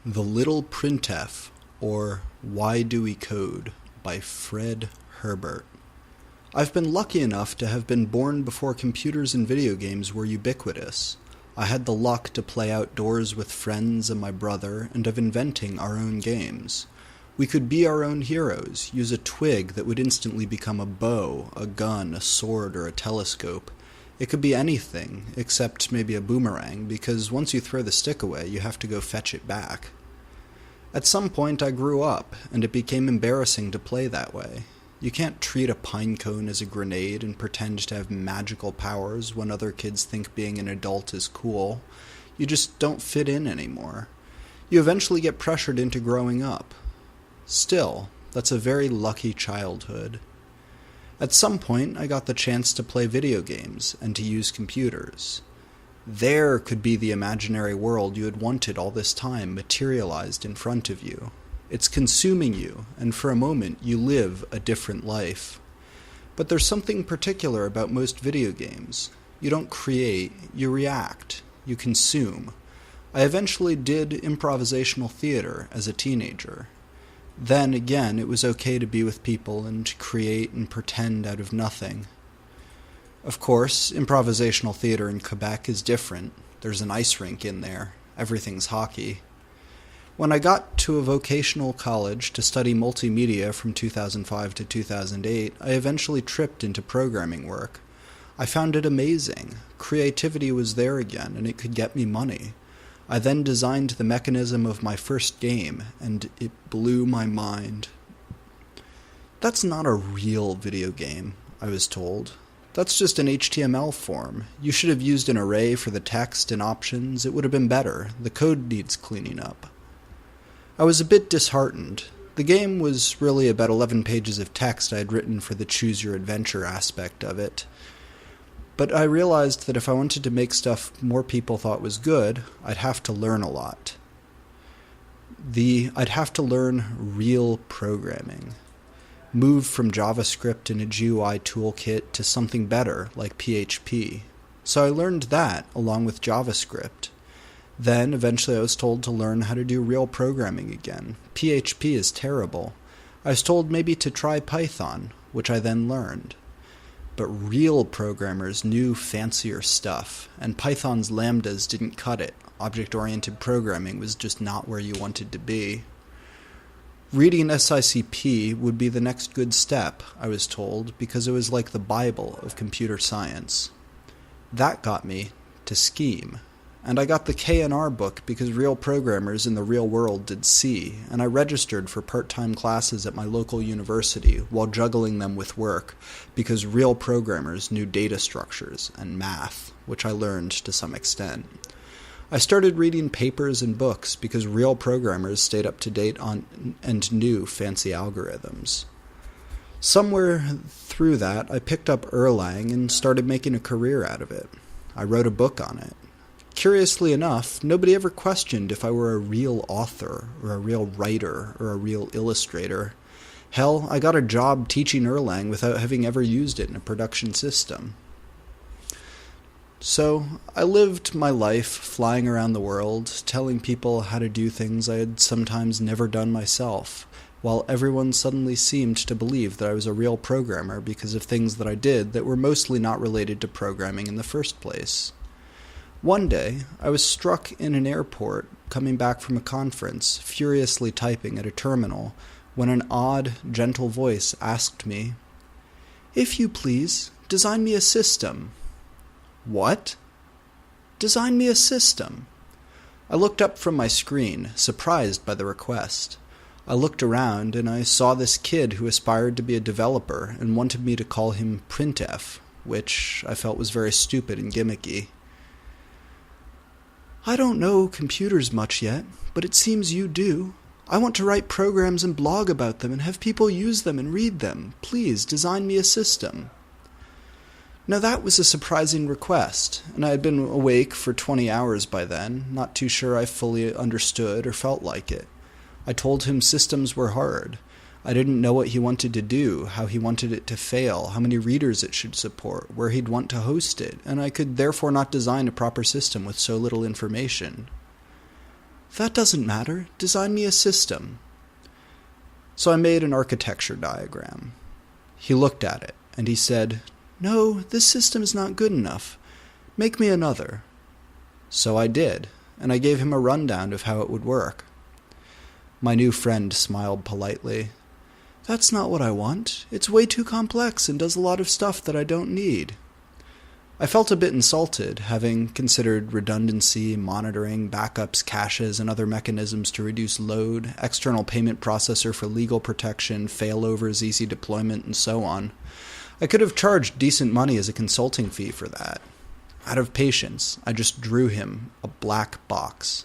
The Little Printf, or Why Do We Code, by Fred Herbert. I've been lucky enough to have been born before computers and video games were ubiquitous. I had the luck to play outdoors with friends and my brother and of inventing our own games. We could be our own heroes, use a twig that would instantly become a bow, a gun, a sword, or a telescope. It could be anything, except maybe a boomerang, because once you throw the stick away, you have to go fetch it back. At some point I grew up, and it became embarrassing to play that way. You can't treat a pine cone as a grenade and pretend to have magical powers when other kids think being an adult is cool. You just don't fit in anymore. You eventually get pressured into growing up. Still, that's a very lucky childhood. At some point, I got the chance to play video games and to use computers. There could be the imaginary world you had wanted all this time materialized in front of you. It's consuming you, and for a moment you live a different life. But there's something particular about most video games. You don't create, you react, you consume. I eventually did improvisational theater as a teenager. Then again, it was okay to be with people and create and pretend out of nothing. Of course, improvisational theater in Quebec is different. There's an ice rink in there. Everything's hockey. When I got to a vocational college to study multimedia from 2005 to 2008, I eventually tripped into programming work. I found it amazing. Creativity was there again, and it could get me money. I then designed the mechanism of my first game, and it blew my mind. That's not a real video game, I was told. That's just an HTML form. You should have used an array for the text and options. It would have been better. The code needs cleaning up. I was a bit disheartened. The game was really about 11 pages of text I had written for the choose-your-adventure aspect of it. But I realized that if I wanted to make stuff more people thought was good, I'd have to learn a lot. I'd have to learn real programming. Move from JavaScript and a GUI toolkit to something better, like PHP. So I learned that, along with JavaScript. Then, eventually I was told to learn how to do real programming again. PHP is terrible. I was told maybe to try Python, which I then learned. But real programmers knew fancier stuff, and Python's lambdas didn't cut it. Object-oriented programming was just not where you wanted to be. Reading SICP would be the next good step, I was told, because it was like the Bible of computer science. That got me to Scheme. And I got the K&R book because real programmers in the real world did C, and I registered for part-time classes at my local university while juggling them with work because real programmers knew data structures and math, which I learned to some extent. I started reading papers and books because real programmers stayed up to date on and knew fancy algorithms. Somewhere through that, I picked up Erlang and started making a career out of it. I wrote a book on it. Curiously enough, nobody ever questioned if I were a real author, or a real writer, or a real illustrator. Hell, I got a job teaching Erlang without having ever used it in a production system. So, I lived my life flying around the world, telling people how to do things I had sometimes never done myself, while everyone suddenly seemed to believe that I was a real programmer because of things that I did that were mostly not related to programming in the first place. One day, I was struck in an airport coming back from a conference, furiously typing at a terminal, when an odd, gentle voice asked me, "If you please, design me a system." What? Design me a system. I looked up from my screen, surprised by the request. I looked around, and I saw this kid who aspired to be a developer and wanted me to call him Printf, which I felt was very stupid and gimmicky. "I don't know computers much yet, but it seems you do. I want to write programs and blog about them and have people use them and read them. Please design me a system." Now that was a surprising request, and I had been awake for 20 hours by then, not too sure I fully understood or felt like it. I told him systems were hard. I didn't know what he wanted to do, how he wanted it to fail, how many readers it should support, where he'd want to host it, and I could therefore not design a proper system with so little information. That doesn't matter. Design me a system. So I made an architecture diagram. He looked at it, and he said, No, this system is not good enough. Make me another. So I did, and I gave him a rundown of how it would work. My new friend smiled politely. That's not what I want. It's way too complex and does a lot of stuff that I don't need. I felt a bit insulted, having considered redundancy, monitoring, backups, caches, and other mechanisms to reduce load, external payment processor for legal protection, failovers, easy deployment, and so on. I could have charged decent money as a consulting fee for that. Out of patience, I just drew him a black box.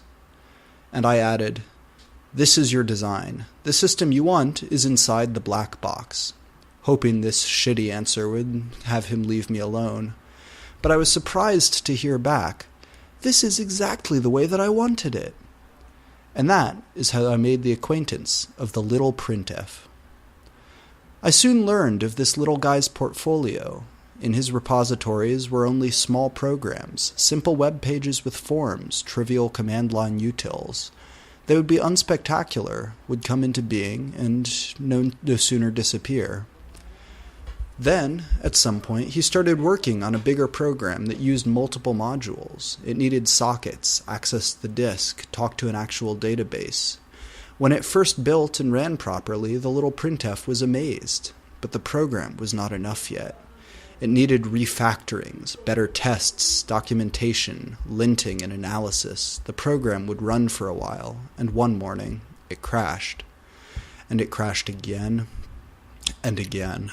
And I added, This is your design. The system you want is inside the black box, hoping this shitty answer would have him leave me alone. But I was surprised to hear back, This is exactly the way that I wanted it. And that is how I made the acquaintance of the little Printf. I soon learned of this little guy's portfolio. In his repositories were only small programs, simple web pages with forms, trivial command line utils. They would be unspectacular, would come into being, and no sooner disappear. Then, at some point, he started working on a bigger program that used multiple modules. It needed sockets, access the disk, talk to an actual database. When it first built and ran properly, the little Printf was amazed. But the program was not enough yet. It needed refactorings, better tests, documentation, linting, and analysis. The program would run for a while, and one morning, it crashed. And it crashed again and again.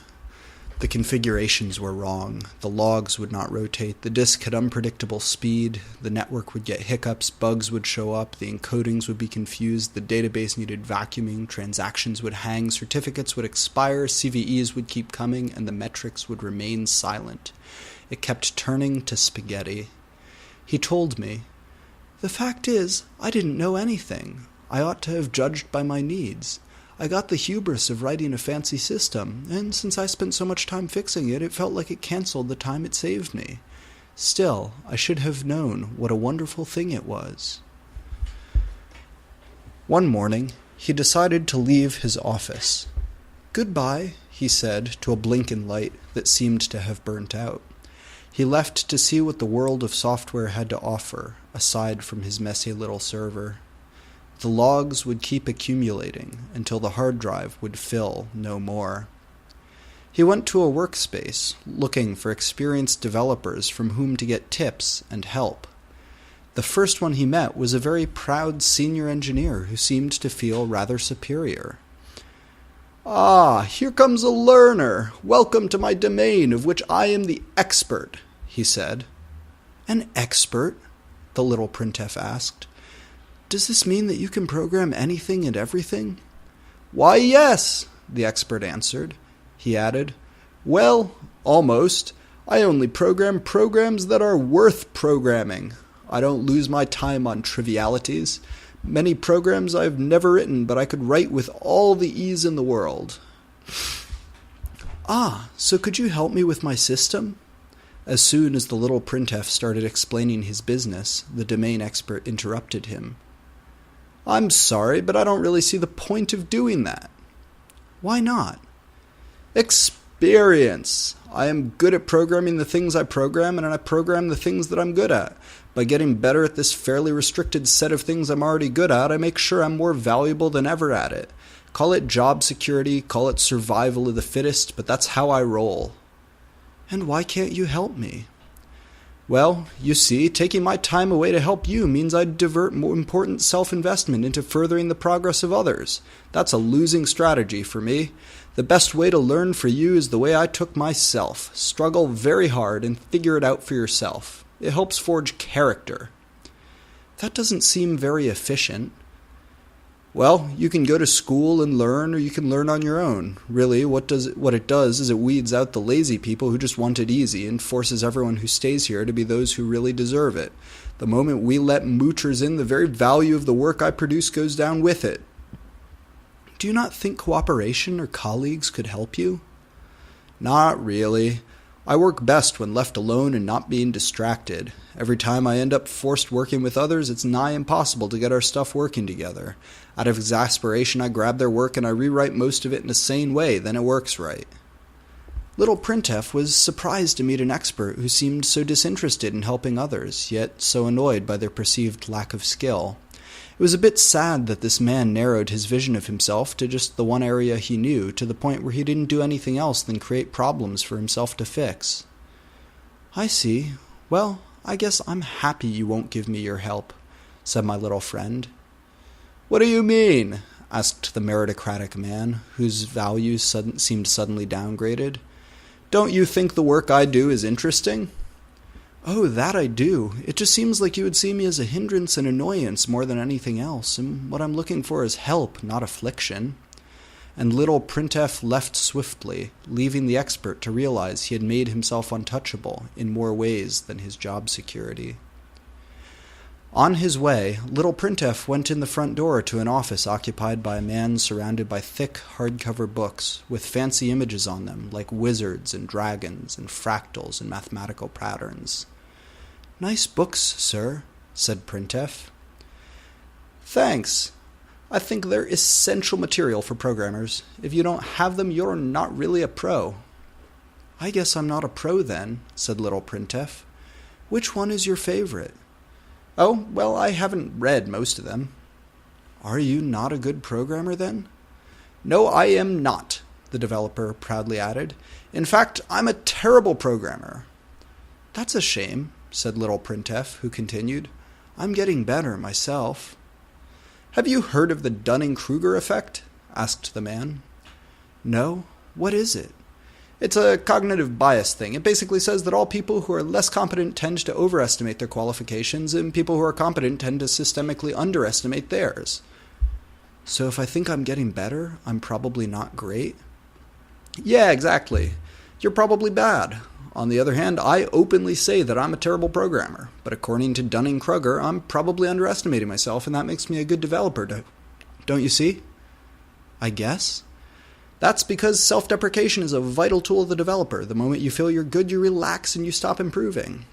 The configurations were wrong. The logs would not rotate. The disk had unpredictable speed. The network would get hiccups. Bugs would show up. The encodings would be confused. The database needed vacuuming. Transactions would hang. Certificates would expire. CVEs would keep coming. And the metrics would remain silent. It kept turning to spaghetti. He told me, The fact is, I didn't know anything. I ought to have judged by my needs. I got the hubris of writing a fancy system, and since I spent so much time fixing it, it felt like it canceled the time it saved me. Still, I should have known what a wonderful thing it was. One morning, he decided to leave his office. Goodbye, he said to a blinking light that seemed to have burnt out. He left to see what the world of software had to offer, aside from his messy little server. The logs would keep accumulating until the hard drive would fill no more. He went to a workspace, looking for experienced developers from whom to get tips and help. The first one he met was a very proud senior engineer who seemed to feel rather superior. Ah, here comes a learner. Welcome to my domain, of which I am the expert, he said. An expert? The little Printf asked. Does this mean that you can program anything and everything? Why, yes, the expert answered. He added, Well, almost. I only program programs that are worth programming. I don't lose my time on trivialities. Many programs I've never written, but I could write with all the ease in the world. Ah, so could you help me with my system? As soon as the little Printf started explaining his business, the domain expert interrupted him. I'm sorry, but I don't really see the point of doing that. Why not? Experience. I am good at programming the things I program, and I program the things that I'm good at. By getting better at this fairly restricted set of things I'm already good at, I make sure I'm more valuable than ever at it. Call it job security, call it survival of the fittest, but that's how I roll. And why can't you help me? Well, you see, taking my time away to help you means I'd divert more important self-investment into furthering the progress of others. That's a losing strategy for me. The best way to learn for you is the way I took myself. Struggle very hard and figure it out for yourself. It helps forge character. That doesn't seem very efficient. Well, you can go to school and learn, or you can learn on your own. Really, what it does is it weeds out the lazy people who just want it easy and forces everyone who stays here to be those who really deserve it. The moment we let moochers in, the very value of the work I produce goes down with it. Do you not think cooperation or colleagues could help you? Not really. I work best when left alone and not being distracted. Every time I end up forced working with others, it's nigh impossible to get our stuff working together. Out of exasperation, I grab their work and I rewrite most of it in a sane way, then it works right. Little Printf was surprised to meet an expert who seemed so disinterested in helping others, yet so annoyed by their perceived lack of skill. It was a bit sad that this man narrowed his vision of himself to just the one area he knew, to the point where he didn't do anything else than create problems for himself to fix. "I see. Well, I guess I'm happy you won't give me your help," said my little friend. "What do you mean?" asked the meritocratic man, whose values seemed suddenly downgraded. "Don't you think the work I do is interesting?" "Oh, that I do. It just seems like you would see me as a hindrance and annoyance more than anything else, and what I'm looking for is help, not affliction." And little Printf left swiftly, leaving the expert to realize he had made himself untouchable in more ways than his job security. On his way, little Printf went in the front door to an office occupied by a man surrounded by thick, hardcover books with fancy images on them, like wizards and dragons and fractals and mathematical patterns. "Nice books, sir," said Printf. "Thanks. I think they're essential material for programmers. If you don't have them, you're not really a pro." "I guess I'm not a pro then," said little Printf. "Which one is your favorite?" "Oh, well, I haven't read most of them." "Are you not a good programmer then?" "No, I am not," the developer proudly added. "In fact, I'm a terrible programmer." "That's a shame," said little Printf, who continued, "I'm getting better myself." "Have you heard of the Dunning-Kruger effect?" asked the man. "No. What is it?" "It's a cognitive bias thing. It basically says that all people who are less competent tend to overestimate their qualifications, and people who are competent tend to systemically underestimate theirs." "So if I think I'm getting better, I'm probably not great?" "Yeah, exactly. You're probably bad. On the other hand, I openly say that I'm a terrible programmer, but according to Dunning-Kruger, I'm probably underestimating myself, and that makes me a good developer, don't you see?" "I guess." "That's because self-deprecation is a vital tool of the developer. The moment you feel you're good, you relax and you stop improving."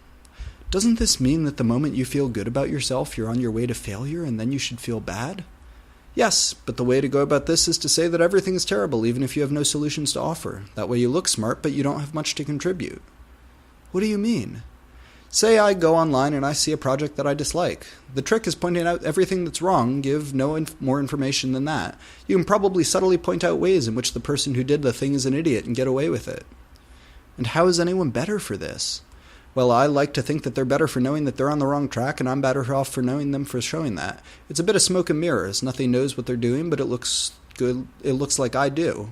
"Doesn't this mean that the moment you feel good about yourself, you're on your way to failure, and then you should feel bad?" "Yes, but the way to go about this is to say that everything's terrible, even if you have no solutions to offer. That way you look smart, but you don't have much to contribute." "What do you mean?" "Say I go online and I see a project that I dislike. The trick is pointing out everything that's wrong. Give no more information than that. You can probably subtly point out ways in which the person who did the thing is an idiot and get away with it." "And how is anyone better for this?" "Well, I like to think that they're better for knowing that they're on the wrong track, and I'm better off for knowing them for showing that. It's a bit of smoke and mirrors. Nothing knows what they're doing, but it looks good. It looks like I do."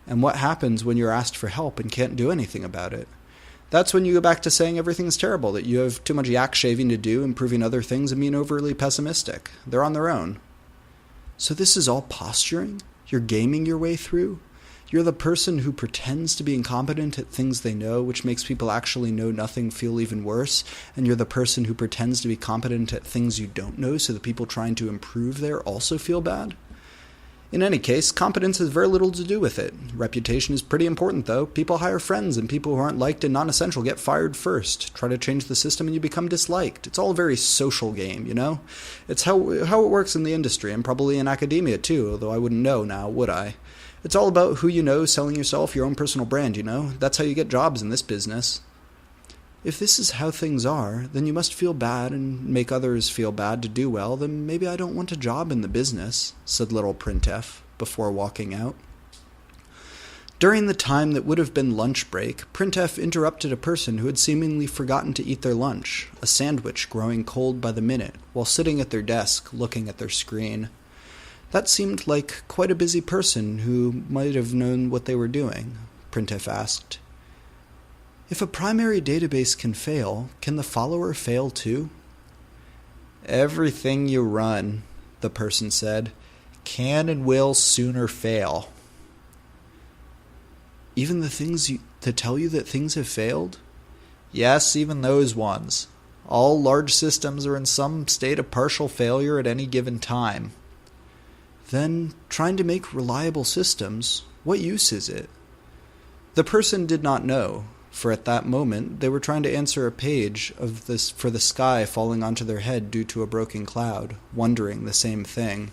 "And what happens when you're asked for help and can't do anything about it?" "That's when you go back to saying everything's terrible, that you have too much yak shaving to do, improving other things, and being overly pessimistic. They're on their own." "So this is all posturing? You're gaming your way through? You're the person who pretends to be incompetent at things they know, which makes people actually know nothing feel even worse, and you're the person who pretends to be competent at things you don't know so that people trying to improve there also feel bad?" "In any case, competence has very little to do with it. Reputation is pretty important, though. People hire friends, and people who aren't liked and non-essential get fired first. Try to change the system and you become disliked. It's all a very social game, you know? It's how it works in the industry, and probably in academia, too, although I wouldn't know now, would I? It's all about who you know, selling yourself, your own personal brand, you know? That's how you get jobs in this business." "If this is how things are, then you must feel bad and make others feel bad to do well. Then maybe I don't want a job in the business," said little Printf before walking out. During the time that would have been lunch break, Printf interrupted a person who had seemingly forgotten to eat their lunch, a sandwich growing cold by the minute, while sitting at their desk looking at their screen. That seemed like quite a busy person who might have known what they were doing, Printf asked. "If a primary database can fail, can the follower fail too?" "Everything you run," the person said, "can and will sooner fail." "Even the things that tell you that things have failed?" "Yes, even those ones. All large systems are in some state of partial failure at any given time." "Then, trying to make reliable systems, what use is it?" The person did not know. for at that moment they were trying to answer a page of this for the sky falling onto their head due to a broken cloud, wondering the same thing.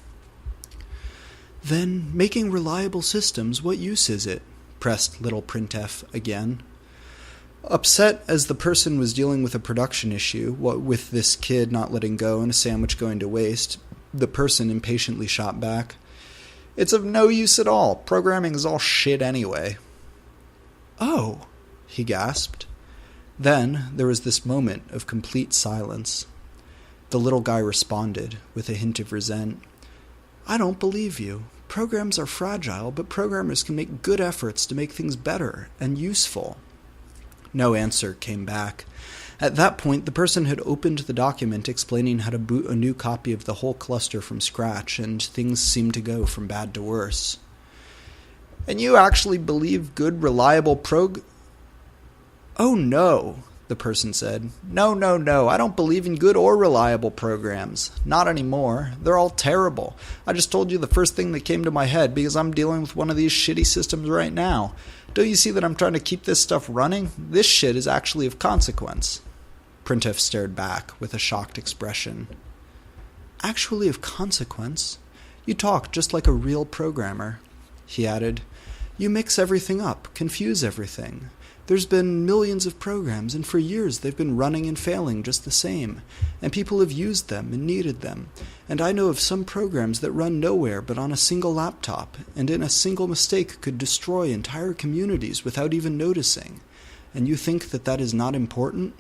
"Then, making reliable systems, what use is it?" pressed little Printf again. Upset as the person was dealing with a production issue, what with this kid not letting go and a sandwich going to waste, the person impatiently shot back, "It's of no use at all. Programming is all shit anyway." "Oh," he gasped. Then there was this moment of complete silence. The little guy responded, with a hint of resent, "I don't believe you. Programs are fragile, but programmers can make good efforts to make things better and useful." No answer came back. At that point, the person had opened the document explaining how to boot a new copy of the whole cluster from scratch, and things seemed to go from bad to worse. "And you actually believe good, reliable "Oh no," the person said. No, I don't believe in good or reliable programs. Not anymore. They're all terrible. I just told you the first thing that came to my head because I'm dealing with one of these shitty systems right now. Don't you see that I'm trying to keep this stuff running? This shit is actually of consequence." Printf stared back with a shocked expression. "Actually of consequence? You talk just like a real programmer." He added, "You mix everything up, confuse everything. There's been millions of programs, and for years they've been running and failing just the same, and people have used them and needed them. And I know of some programs that run nowhere but on a single laptop, and in a single mistake could destroy entire communities without even noticing. And you think that that is not important?"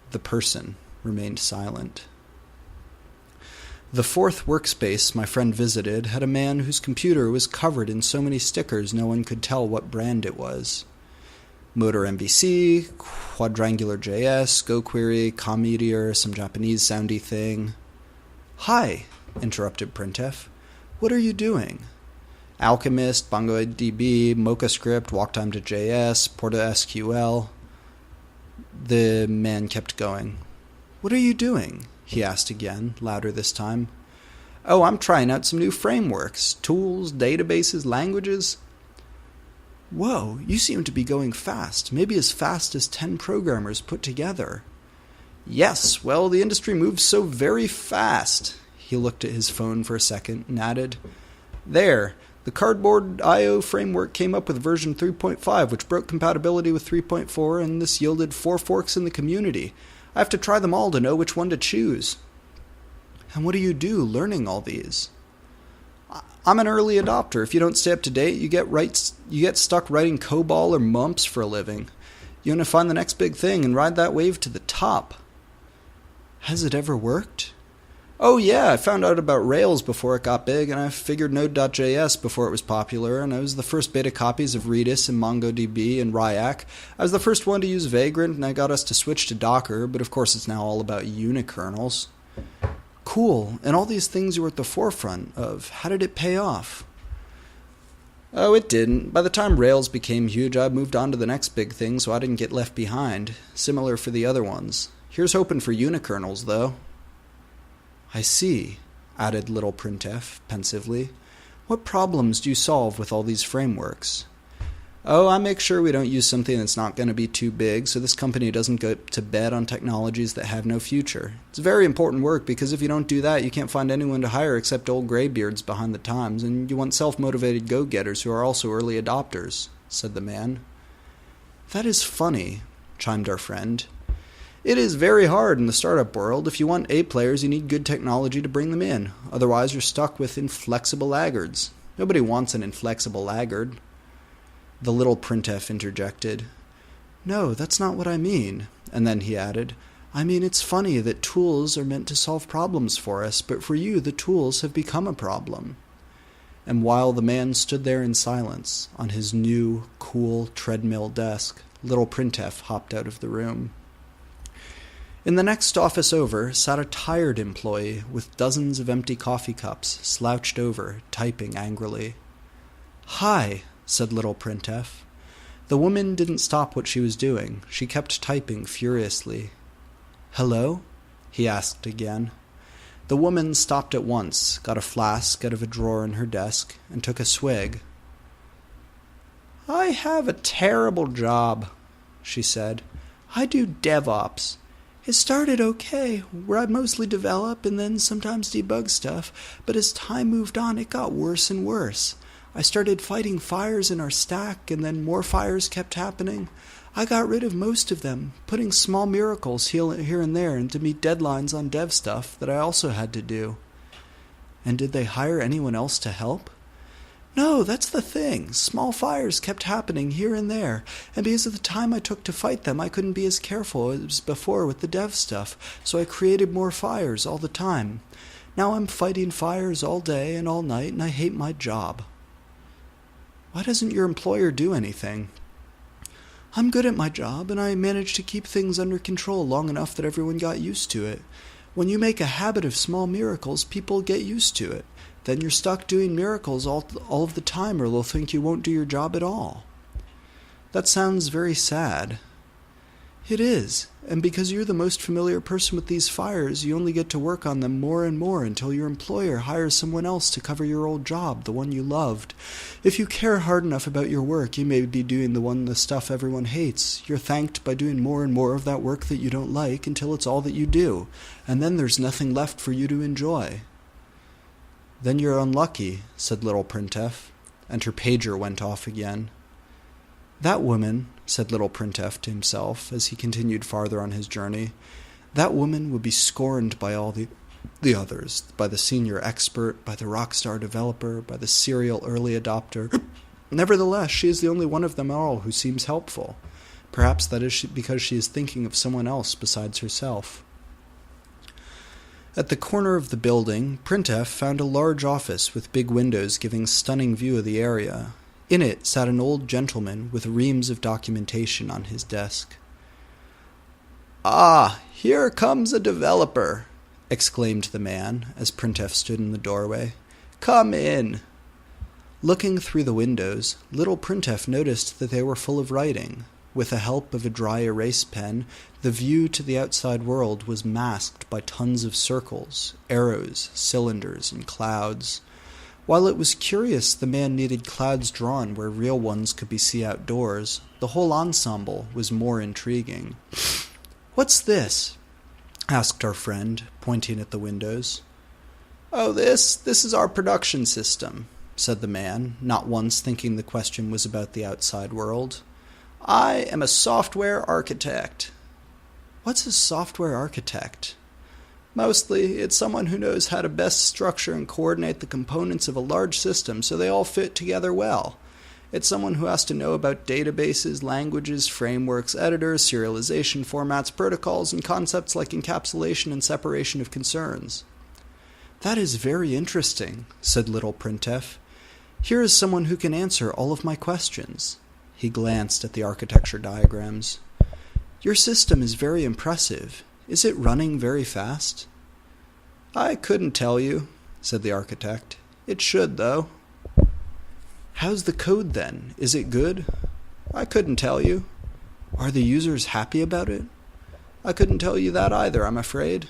The person remained silent. The fourth workspace my friend visited had a man whose computer was covered in so many stickers no one could tell what brand it was. Motor MVC, Quadrangular JS, GoQuery, ComMeteor, some Japanese soundy thing. "Hi," interrupted Printf. "What are you doing?" Alchemist, MongoDB, MochaScript, WalkTime.js, PortaSQL. The man kept going. "What are you doing?" he asked again, louder this time. "Oh, I'm trying out some new frameworks, tools, databases, languages." "Whoa, you seem to be going fast, maybe as fast as 10 programmers put together." "Yes, well, the industry moves so very fast." He looked at his phone for a second and added, "There, the Cardboard I/O framework came up with version 3.5, which broke compatibility with 3.4, and this yielded 4 forks in the community. I have to try them all to know which one to choose." "And what do you do learning all these?" "I'm an early adopter. If you don't stay up to date, you get stuck writing COBOL or mumps for a living. You want to find the next big thing and ride that wave to the top." "Has it ever worked?" "Oh yeah, I found out about Rails before it got big, and I figured Node.js before it was popular, and I was the first beta copies of Redis and MongoDB and Ryak. I was the first one to use Vagrant, and I got us to switch to Docker, but of course it's now all about unikernels." "Cool, and all these things you were at the forefront of, how did it pay off?" "Oh, it didn't. By the time Rails became huge, I moved on to the next big thing, so I didn't get left behind. Similar for the other ones. Here's hoping for unikernels, though." "I see," added little Printf pensively. "What problems do you solve with all these frameworks?" "Oh, I make sure we don't use something that's not going to be too big, so this company doesn't go to bed on technologies that have no future. It's very important work, because if you don't do that, you can't find anyone to hire except old graybeards behind the times, and you want self-motivated go-getters who are also early adopters," said the man. "That is funny," chimed our friend. "It is very hard in the startup world. If you want A players, you need good technology to bring them in. Otherwise, you're stuck with inflexible laggards. Nobody wants an inflexible laggard." The little Printf interjected, "No, that's not what I mean." And then he added, "I mean, it's funny that tools are meant to solve problems for us, but for you, the tools have become a problem." And while the man stood there in silence, on his new, cool treadmill desk, little Printf hopped out of the room. In the next office over sat a tired employee with dozens of empty coffee cups, slouched over, typing angrily. "Hi," said little Printf. The woman didn't stop what she was doing. She kept typing furiously. "Hello?" he asked again. The woman stopped at once, got a flask out of a drawer in her desk, and took a swig. "I have a terrible job," she said. "I do DevOps. It started okay, where I mostly develop and then sometimes debug stuff, but as time moved on, it got worse and worse. I started fighting fires in our stack, and then more fires kept happening. I got rid of most of them, putting small miracles here and there and to meet deadlines on dev stuff that I also had to do." "And did they hire anyone else to help?" "No, that's the thing. Small fires kept happening here and there, and because of the time I took to fight them, I couldn't be as careful as before with the dev stuff, so I created more fires all the time. Now I'm fighting fires all day and all night, and I hate my job." "Why doesn't your employer do anything?" "I'm good at my job, and I managed to keep things under control long enough that everyone got used to it. When you make a habit of small miracles, people get used to it. Then you're stuck doing miracles all of the time, or they'll think you won't do your job at all." "That sounds very sad." "It is, and because you're the most familiar person with these fires, you only get to work on them more and more until your employer hires someone else to cover your old job, the one you loved. If you care hard enough about your work, you may be doing the stuff everyone hates. You're thanked by doing more and more of that work that you don't like until it's all that you do, and then there's nothing left for you to enjoy." "Then you're unlucky," said little Printf, and her pager went off again. "That woman," said little Printf to himself as he continued farther on his journey, "that woman would be scorned by all the others, by the senior expert, by the rock star developer, by the serial early adopter. Nevertheless, she is the only one of them all who seems helpful. Perhaps that is because she is thinking of someone else besides herself." At the corner of the building, Printf found a large office with big windows giving stunning view of the area. In it sat an old gentleman with reams of documentation on his desk. "Ah, here comes a developer," exclaimed the man as Printf stood in the doorway. "Come in." Looking through the windows, little Printf noticed that they were full of writing. With the help of a dry erase pen, the view to the outside world was masked by tons of circles, arrows, cylinders, and clouds. While it was curious the man needed clouds drawn where real ones could be seen outdoors, the whole ensemble was more intriguing. "What's this?" asked our friend, pointing at the windows. "Oh, this is our production system," said the man, not once thinking the question was about the outside world. "I am a software architect." "What's a software architect?" "Mostly, it's someone who knows how to best structure and coordinate the components of a large system so they all fit together well. It's someone who has to know about databases, languages, frameworks, editors, serialization formats, protocols, and concepts like encapsulation and separation of concerns." "That is very interesting," said little Printf. "Here is someone who can answer all of my questions." He glanced at the architecture diagrams. "Your system is very impressive. Is it running very fast?" "I couldn't tell you," said the architect. "It should, though." "How's the code, then? Is it good?" "I couldn't tell you." "Are the users happy about it?" "I couldn't tell you that either, I'm afraid."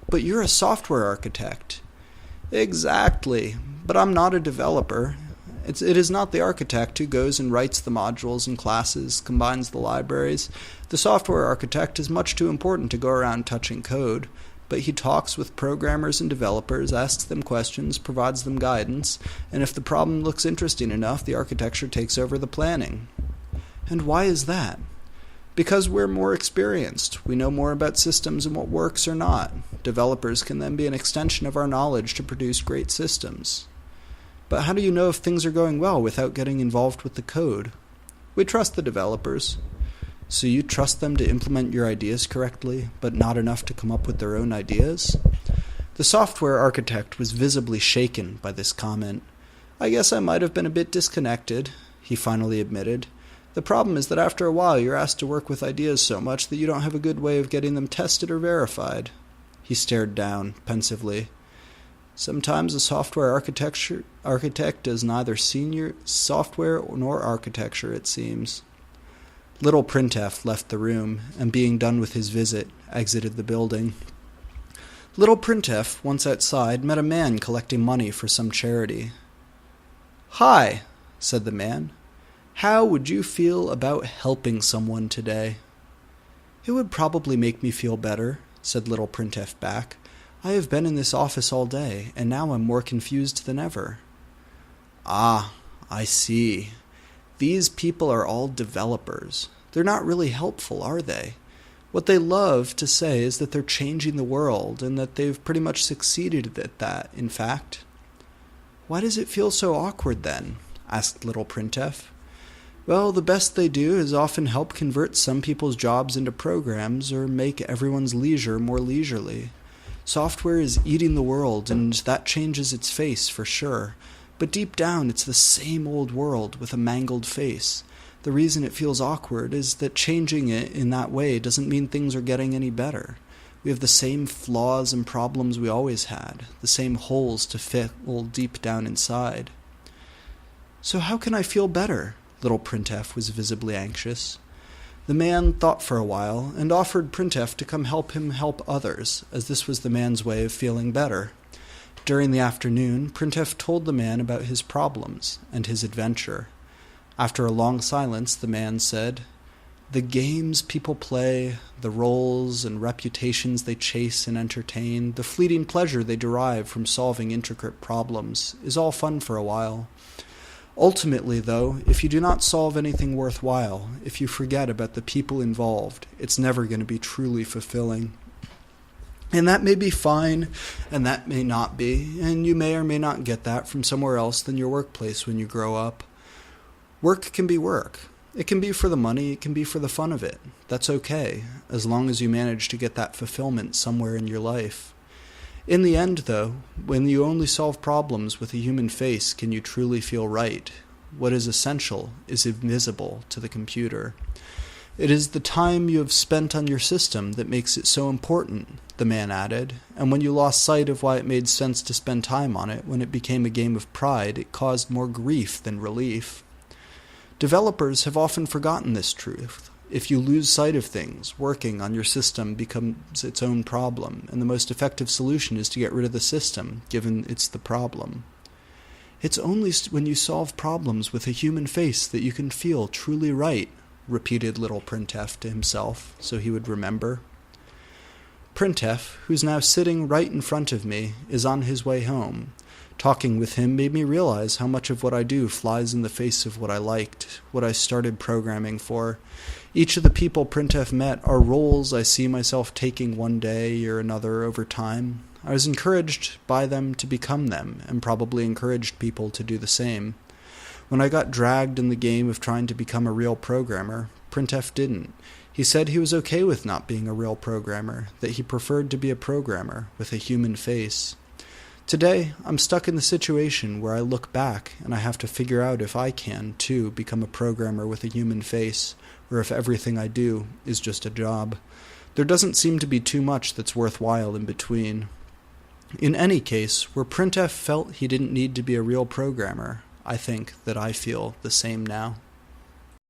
"But you're a software architect." "Exactly, but I'm not a developer. It is not the architect who goes and writes the modules and classes, combines the libraries. The software architect is much too important to go around touching code, but he talks with programmers and developers, asks them questions, provides them guidance, and if the problem looks interesting enough, the architecture takes over the planning." "And why is that?" "Because we're more experienced. We know more about systems and what works or not. Developers can then be an extension of our knowledge to produce great systems." "But how do you know if things are going well without getting involved with the code?" "We trust the developers." "So you trust them to implement your ideas correctly, but not enough to come up with their own ideas?" The software architect was visibly shaken by this comment. "I guess I might have been a bit disconnected," he finally admitted. "The problem is that after a while you're asked to work with ideas so much that you don't have a good way of getting them tested or verified." He stared down, pensively. "Sometimes a software architect does neither senior software nor architecture, it seems." Little Printf left the room, and being done with his visit, exited the building. Little Printf, once outside, met a man collecting money for some charity. "Hi," said the man. How would you feel about helping someone today?" "It would probably make me feel better," said little Printf back. "I have been in this office all day, and now I'm more confused than ever." "Ah, I see. These people are all developers. They're not really helpful, are they? What they love to say is that they're changing the world, and that they've pretty much succeeded at that, in fact." "Why does it feel so awkward, then?" asked little Printf. "Well, the best they do is often help convert some people's jobs into programs or make everyone's leisure more leisurely. Software is eating the world, and that changes its face for sure. But deep down, it's the same old world with a mangled face. The reason it feels awkward is that changing it in that way doesn't mean things are getting any better. We have the same flaws and problems we always had, the same holes to fill deep down inside." "So how can I feel better?" Little Printf was visibly anxious. The man thought for a while and offered Printf to come help him help others, as this was the man's way of feeling better. During the afternoon, Printf told the man about his problems and his adventure. After a long silence, the man said, "The games people play, the roles and reputations they chase and entertain, the fleeting pleasure they derive from solving intricate problems, is all fun for a while. Ultimately, though, if you do not solve anything worthwhile, if you forget about the people involved, it's never going to be truly fulfilling. And that may be fine, and that may not be, and you may or may not get that from somewhere else than your workplace when you grow up. Work can be work. It can be for the money, it can be for the fun of it. That's okay, as long as you manage to get that fulfillment somewhere in your life. In the end, though, when you only solve problems with a human face can you truly feel right. What is essential is invisible to the computer. It is the time you have spent on your system that makes it so important," the man added, "and when you lost sight of why it made sense to spend time on it, when it became a game of pride, it caused more grief than relief. Developers have often forgotten this truth. If you lose sight of things, working on your system becomes its own problem, and the most effective solution is to get rid of the system, given it's the problem. It's only when you solve problems with a human face that you can feel truly right," repeated little Printf to himself, so he would remember. Printf, who's now sitting right in front of me, is on his way home. Talking with him made me realize how much of what I do flies in the face of what I liked, what I started programming for. Each of the people Printf met are roles I see myself taking one day or another over time. I was encouraged by them to become them, and probably encouraged people to do the same. When I got dragged in the game of trying to become a real programmer, Printf didn't. He said he was okay with not being a real programmer, that he preferred to be a programmer with a human face. Today, I'm stuck in the situation where I look back and I have to figure out if I can, too, become a programmer with a human face, or if everything I do is just a job. There doesn't seem to be too much that's worthwhile in between. In any case, where Printf felt he didn't need to be a real programmer, I think that I feel the same now.